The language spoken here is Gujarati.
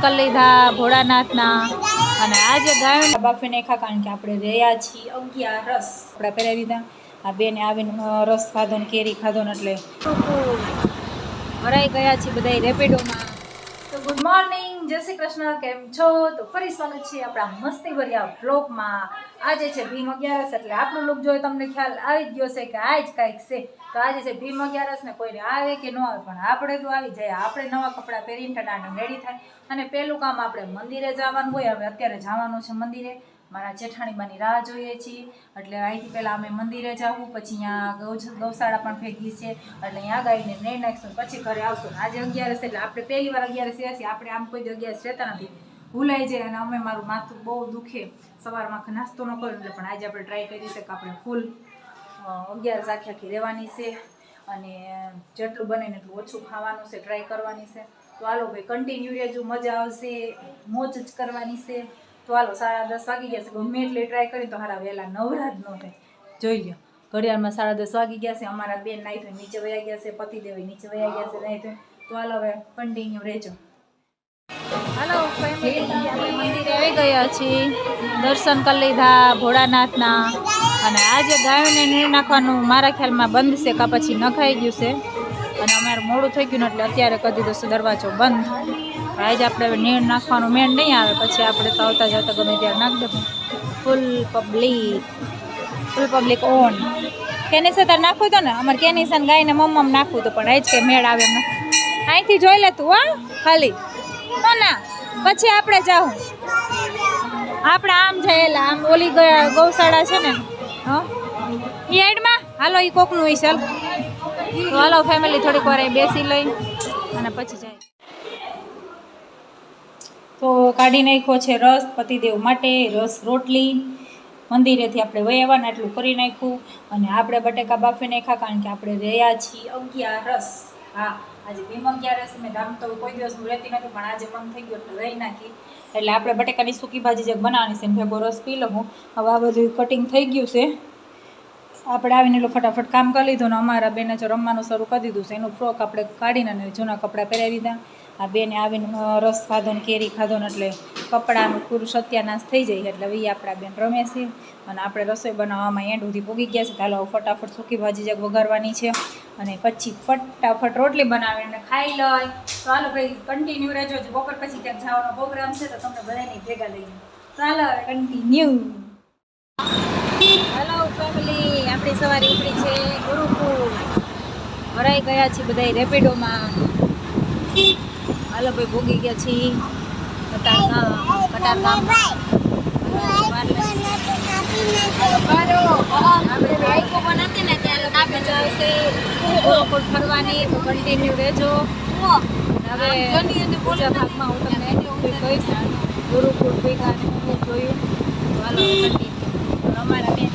કરી લીધા ભોળાનાથના અને આજે ગાયોને બાફી નાખ્યા કારણ કે આપણે રહ્યા છીએ 11 રસ આપણે પહેરાવી દીધા. આ બેને આવીને રસ ખાધો ને કેરી ખાધો ને એટલે ભરાઈ ગયા છીએ બધા રેપિડોમાં. તો ગુડ મોર્નિંગ, જય શ્રી કૃષ્ણ, કેમ છો? તો ફરી સ્વાગત છે આપણા મસ્તી ભર્યા વ્લોગમાં. આજે છે ભીમ 11 એટલે આપણું લુક જોઈ તમને ખ્યાલ આવી જ ગયો છે કે આ જ કાંઈક છે. તો આજે છે ભીમ 11 ને કોઈને આવે કે ન આવે પણ આપણે તો આવી જાય. આપણે નવા કપડાં પહેરીને ઠંડાને રેડી થાય અને પહેલું કામ આપણે મંદિરે જવાનું હોય. હવે અત્યારે જવાનું છે મંદિરે, મારા જેઠાણીબાની રાહ જોઈએ છીએ એટલે અહીંથી પહેલાં અમે મંદિરે જવું, પછી અહીંયા ગૌશાળા પણ ભેગી છે એટલે અહીંયા ગાઈને નહીં નાખીશું પછી ઘરે આવશું. આજે 11 એટલે આપણે પહેલી વાર 11 છીએ. આપણે આમ કોઈ 11 રહેતા નથી, ભૂલાઈ જાય અને અમે મારું માથું બહુ દુખે સવારમાં નાસ્તો ન કર્યો એટલે. પણ આજે આપણે ટ્રાય કરી છે કે આપણે ફૂલ 11 આખી રહેવાની છે અને જેટલું બને ને એટલું ઓછું ખાવાનું છે, ટ્રાય કરવાની છે. તો હાલો ભાઈ કન્ટિન્યુ રહેજો, મજા આવશે, મોજ જ કરવાની છે. તો હાલો 10:30 વાગી ગયા છે, ગમે એટલે ટ્રાય કરી તો હારા વહેલા નવરા જ ન થાય. જોઈ લો ઘડિયાળમાં 10:30 વાગી ગયા છે. અમારા બેન નાઈ તો નીચે વયા ગયા છે, પતિદેવ નીચે વયા ગયા છે નહીં તો હાલો હવે કન્ટિન્યુ રહેજો. હાલો ફેમિલી, આપણે મંદિરે આવી ગયા છીએ, દર્શન કરી લીધા ભોળાનાથના અને આજે ગાયોને નીર નાખવાનું મારા ખ્યાલમાં બંધ છે કાં પછી નખાઈ ગયું છે અને અમારે મોડું થઈ ગયું ને એટલે અત્યારે કરી દીધો છે દરવાજો બંધ. આજે આપણે નીર નાખવાનું મેન નહીં આવે, પછી આપણે તો આવતા જતા ગમે ત્યારે નાખી દઉં. ફૂલ પબ્લિક ઓન. કેની સાથે નાખવું હતું ને અમારે કેની સાથે ગાયને મમ્મ નાખવું હતું પણ એ જ કે મેળ આવે એમ નથી. અહીંથી જોઈ લે તું હા ખાલી ના પછી આપણે જાઉં. આપણે આમ જયેલા આમ ઓલી ગૌશાળા છે ને એ એડમાં હાલો એ કોકનું હોય ચાલ. તો હાલો ફેમિલી થોડીક વાર બેસી લઈ અને પછી જાય. તો કાઢી નાખ્યો છે રસ પતિદેવ માટે, રસ રોટલી. મંદિરેથી આપણે વયાવાના એટલું કરી નાખ્યું અને આપણે બટેકા બાફી નાખ્યા કારણ કે આપણે રહ્યા છીએ 11 રસ. હા આજે ભીમ 11 મેં ધામ તો કોઈ દિવસ હું રહેતી નથી પણ આજે મન થઈ ગયું એટલે રહી નાખી. એટલે આપણે બટેકાની સૂકી ભાજી જે બનાવવાની છે ભેગો રસ પી લઉં. હવે આ બધું કટિંગ થઈ ગયું છે. આપણે આવીને એટલું ફટાફટ કામ કરી લીધું ને અમારા બેને જો રમવાનું શરૂ કરી દીધું છે. એનું ફ્રોક આપણે કાઢીને અને જૂના કપડાં પહેરાવી દીધા. આ બેને આવીને રસ ખાધો ને કેરી ખાધો ને એટલે કપડાનું પૂરું સત્યાનાશ થઈ જાય એટલે એ આપણા બેન રમે છે અને આપણે રસોઈ બનાવવામાં એન્ડ સુધી પૂગી ગયા છે. ચાલો ફટાફટ સૂકી ભાજી જે વઘારવાની છે અને પછી ફટાફટ રોટલી બનાવીને ખાઈ લઈ. તો હાલો ભાઈ કન્ટિન્યુ રહેજો. બપોર પછી ક્યાંક જવાનો પ્રોગ્રામ છે તો તમને બધાને ભેગા લઈ જાઓ. ચાલો કન્ટિન્યુ. હેલો ફેમિલી, આપણી સવારે ઉપડી છે ગુરુકુળ, ભરાઈ ગયા છીએ બધા રેપિડોમાં. હાલો ભાઈ ભોગી ગયા છીએ કટારગામ. ગુરુકુળ ફરવાની તો કન્ટિન્યુ રહેજો. હવે બીજા ભાગમાં હું તમને કહીશ ગુરુકુળ ભેગા જોયું. હાલો કન્ટિન્યુ. અમારા બેન